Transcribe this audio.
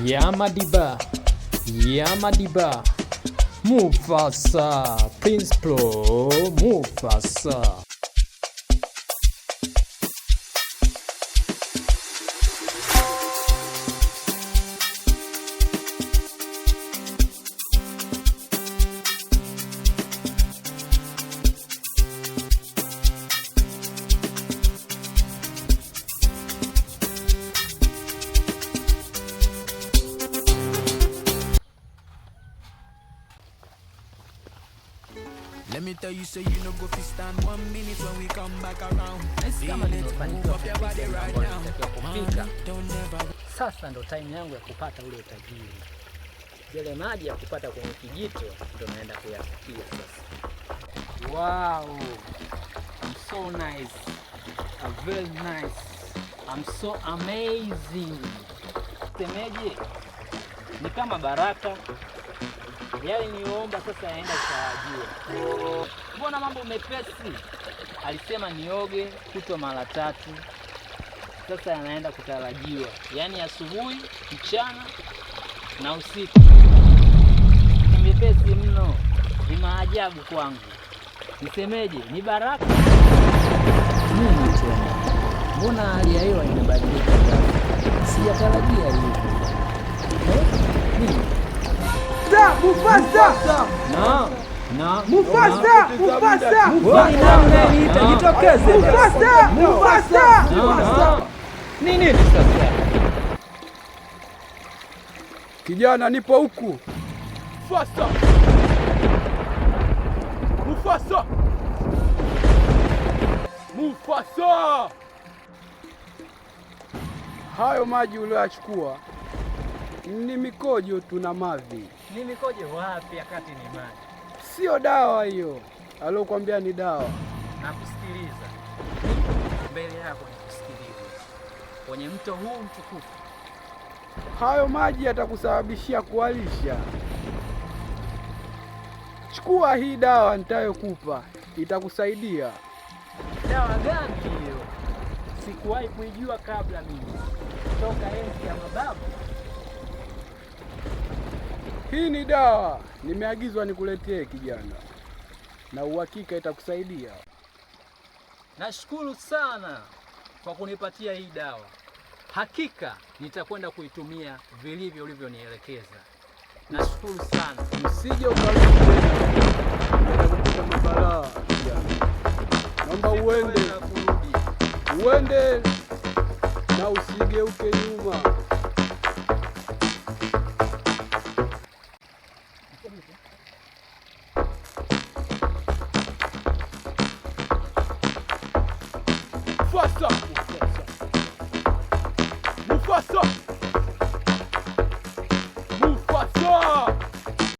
Yamadiba, Yamadiba, Mufasa, Prince Pro, Mufasa. Let me tell you, so you no go fi stand 1 minute when we come back around. Sasa ndo time yangu ya kupata ule utajiri. Yale maji ya kupata kwenye kijito ndo naenda kuyafikia sasa. Wow. I'm so nice. Very nice. I'm so amazing. Semeje? Ni kama baraka. Yale niomba sasa yaenda kutarajiwa. Mbona mambo mepesi? Alisema nioge kutwa mara 3. Sasa yanaenda kutarajiwa. Yaani asubuhi, mchana na usiku. Ni mepesi mno. Ni maajabu kwangu. Nisemeje? Ni baraka. Nini tena? Mbona hali ya hewa inabadilika ghafla? Sijatarajia hivi. Nini? Mufasa! Na Mufasa! Mufasa! Jitokeze. Mufasa! Nini sasa? Kijana, nipo huku. Mufasa! Mufasa! Mufasa! Hayo maji ulioyachukua ni mikojo tu na mavi. Ni mikoje wapi akati ni maji? Sio dawa hiyo. Alokuambia ni dawa. Nakusikiliza. Mbele yako nikusikiliza. Kwenye mto huu mtukufu. Hayo maji yatakusababishia kualisha. Chukua hii dawa nitayokupa. Itakusaidia. Dawa gani hiyo? Sikuwahi kuijua kabla mimi. Toka enzi ya mababu. Hii ni dawa. Nimeagizwa nikuletee kijana. Na uhakika itakusaidia. Nashukuru sana kwa kunipatia hii dawa. Hakika nitakwenda kuitumia vilivyo ulivyonielekeza. Nashukuru sana. Usije ukarudi tena. Utakuta mabalaa kijana. Naomba uende na usigeuke nyuma. Mufasa! Mufasa!